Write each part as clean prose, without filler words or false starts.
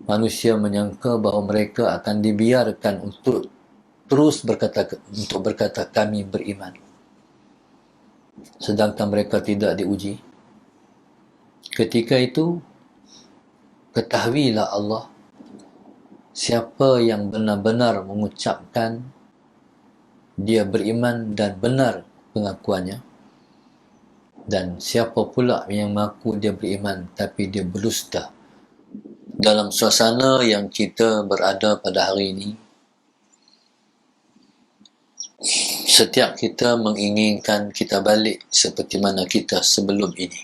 manusia menyangka bahawa mereka akan dibiarkan untuk terus berkata kami beriman, sedangkan mereka tidak diuji. Ketika itu, ketahuilah Allah, siapa yang benar-benar mengucapkan dia beriman dan benar pengakuannya, dan siapa pula yang mengaku dia beriman tapi dia berdusta. Dalam suasana yang kita berada pada hari ini, setiap kita menginginkan kita balik seperti mana kita sebelum ini.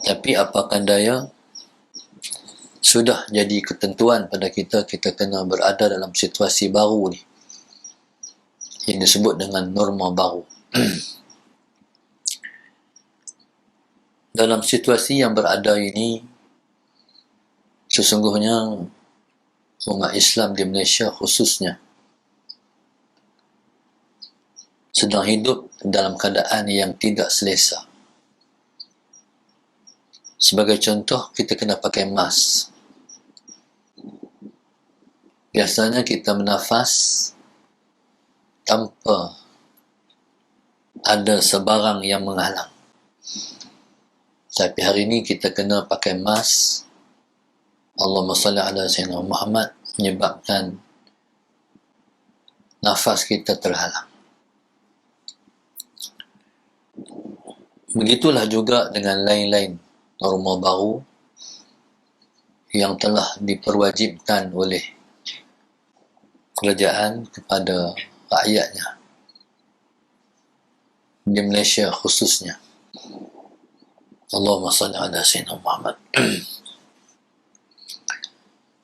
Tapi apakan daya, sudah jadi ketentuan pada kita, kita kena berada dalam situasi baru ni, yang disebut dengan norma baru. Dalam situasi yang berada ini, sesungguhnya umat Islam di Malaysia khususnya sedang hidup dalam keadaan yang tidak selesa. Sebagai contoh, kita kena pakai mask. Biasanya kita bernafas tanpa ada sebarang yang menghalang. Tapi hari ini kita kena pakai mask. Allahumma salli ala Sayyidina Muhammad, menyebabkan nafas kita terhalang. Begitulah juga dengan lain-lain norma baru yang telah diperwajibkan oleh kerajaan kepada rakyatnya di Malaysia khususnya. Allahumma salli ala Sayyidina Muhammad.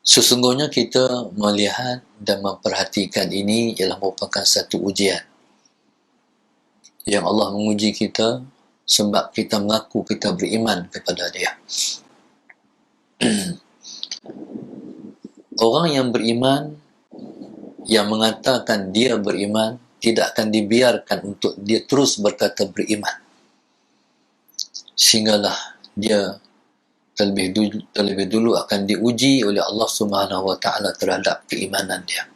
Sesungguhnya kita melihat dan memperhatikan ini ialah merupakan satu ujian yang Allah menguji kita sebab kita mengaku kita beriman kepada Dia. Orang yang beriman, yang mengatakan dia beriman, tidak akan dibiarkan untuk dia terus berkata beriman, sehinggalah dia terlebih dulu akan diuji oleh Allah Subhanahu wa Ta'ala terhadap keimanan dia.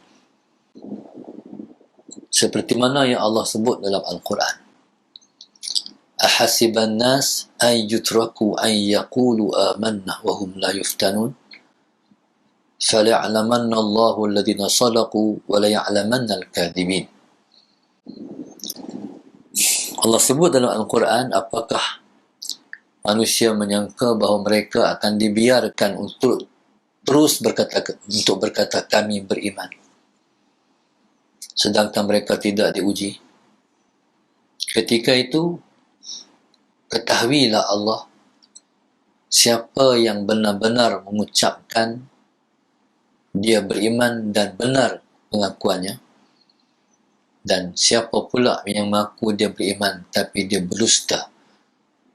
Seperti mana yang Allah sebut dalam Al-Quran, ahasiban nas ay yutraku ay yaqulu amanna wa hum la yuftanun falya'lamanna Allahu alladhina sadaqu wa la ya'lamanna al-kadhibin. Allah sebut dalam Al-Quran, apakah manusia menyangka bahawa mereka akan dibiarkan untuk terus berkata kami beriman, sedangkan mereka tidak diuji. Ketika itu, ketahuilah Allah, siapa yang benar-benar mengucapkan dia beriman dan benar pengakuannya, dan siapa pula yang mengaku dia beriman tapi dia berdusta,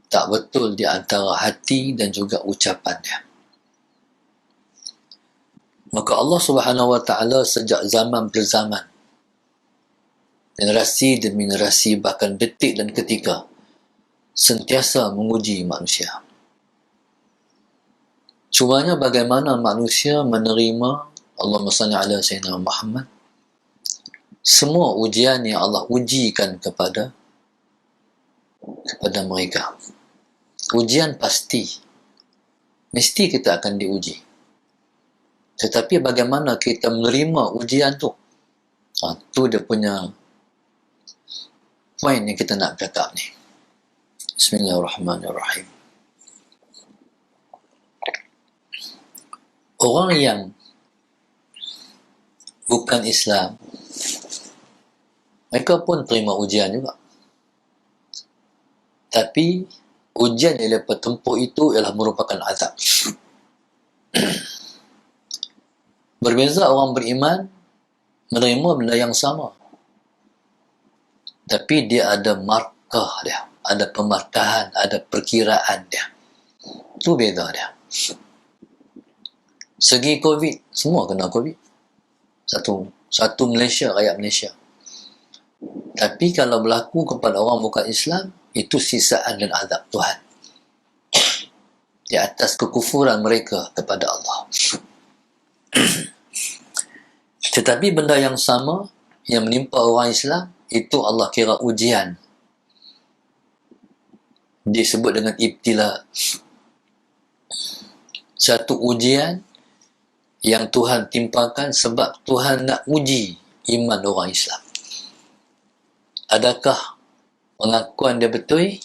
tak betul di antara hati dan juga ucapannya. Maka Allah Subhanahu wa Ta'ala sejak zaman berzaman, generasi demi generasi, bahkan detik dan ketika, sentiasa menguji manusia. Cumanya bagaimana manusia menerima, Allahumma salli ala Sayyidina Muhammad, semua ujian yang Allah ujikan kepada mereka. Ujian pasti, mesti kita akan diuji. Tetapi bagaimana kita menerima ujian tu? Tu dia punya poin yang kita nak cakap ni. Bismillahirrahmanirrahim. Orang yang bukan Islam, mereka pun terima ujian juga. Tapi ujian yang mereka tempuh itu ialah merupakan azab. Berbeza orang beriman menerima benda yang sama, tapi dia ada markah dia, ada pemarkahan, ada perkiraan dia. Itu beza dia. Segi COVID, semua kena COVID. Satu Malaysia, rakyat Malaysia. Tapi kalau berlaku kepada orang bukan Islam, itu sisaan dan azab Tuhan. di atas kekufuran mereka kepada Allah. Tetapi benda yang sama yang menimpa orang Islam, itu Allah kira ujian. Disebut dengan ibtila. Satu ujian yang Tuhan timpakan sebab Tuhan nak uji iman orang Islam. Adakah pengakuan dia betul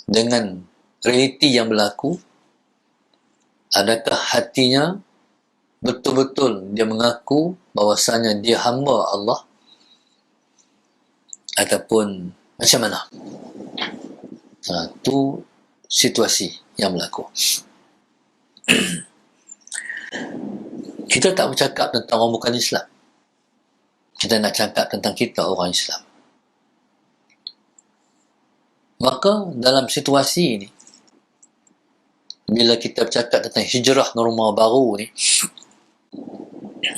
dengan realiti yang berlaku? Adakah hatinya betul-betul dia mengaku bahawasanya dia hamba Allah? Ataupun macam mana? Itu situasi yang berlaku. Kita tak bercakap tentang orang bukan Islam. Kita nak cakap tentang kita orang Islam. Maka dalam situasi ini, bila kita bercakap tentang hijrah norma baru ni,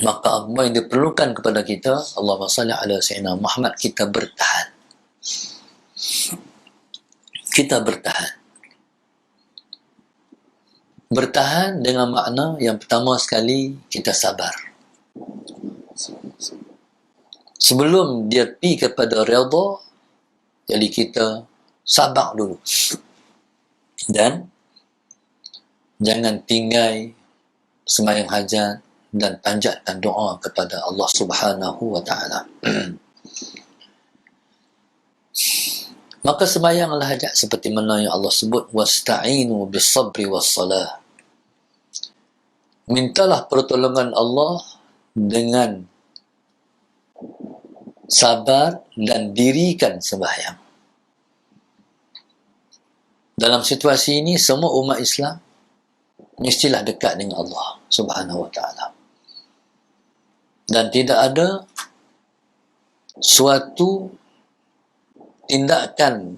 maka apa yang diperlukan kepada kita, Allahumma salli ala sayyidina Muhammad, kita bertahan. Kita bertahan. Bertahan dengan makna yang pertama sekali, kita sabar. Sebelum dia pergi kepada redha, jadi kita sabar dulu. Dan jangan tinggal sembahyang hajat dan panjatkan doa kepada Allah Subhanahu wa taala. Maka sembahyanglah hajat seperti mana yang Allah sebut, wasta'inu bis-sabri was-salah. Mintalah pertolongan Allah dengan sabar dan dirikan sembahyang. Dalam situasi ini, semua umat Islam mestilah dekat dengan Allah Subhanahu wa taala. Dan tidak ada suatu tindakan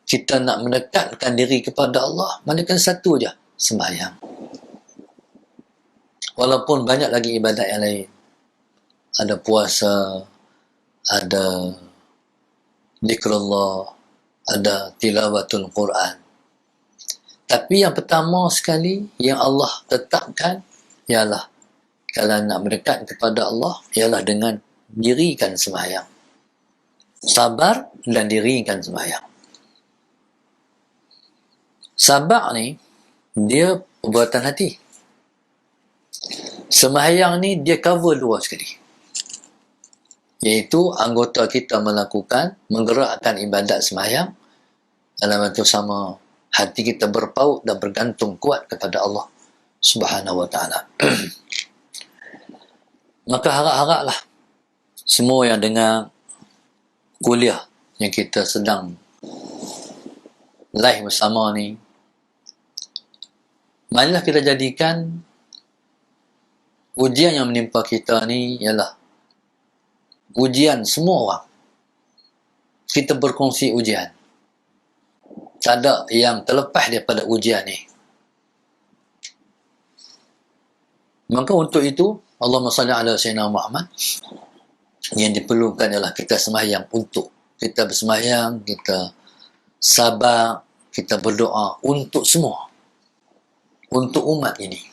kita nak mendekatkan diri kepada Allah, melainkan satu je, sembahyang. Walaupun banyak lagi ibadat yang lain. Ada puasa, ada zikrullah, ada tilawatul Quran. Tapi yang pertama sekali yang Allah tetapkan ialah kalau nak mendekat kepada Allah ialah dengan dirikan sembahyang. Sabar dan dirikan sembahyang. Sabar ni dia perbuatan hati. Sembahyang ni dia cover dua sekali. Iaitu anggota kita melakukan, menggerakkan ibadat sembahyang dalam waktu sama hati kita berpaut dan bergantung kuat kepada Allah Subhanahu wa taala. Maka harap-haraplah semua yang dengar kuliah yang kita sedang live bersama ni, marilah kita jadikan ujian yang menimpa kita ni ialah ujian semua orang. Kita berkongsi ujian. Tak ada yang terlepas daripada ujian ni. Maka untuk itu, Allahumma salli ala sayyidina Muhammad, yang diperlukan ialah kita sembahyang untuk kita bersembahyang, kita sabar, kita berdoa untuk semua, untuk umat ini.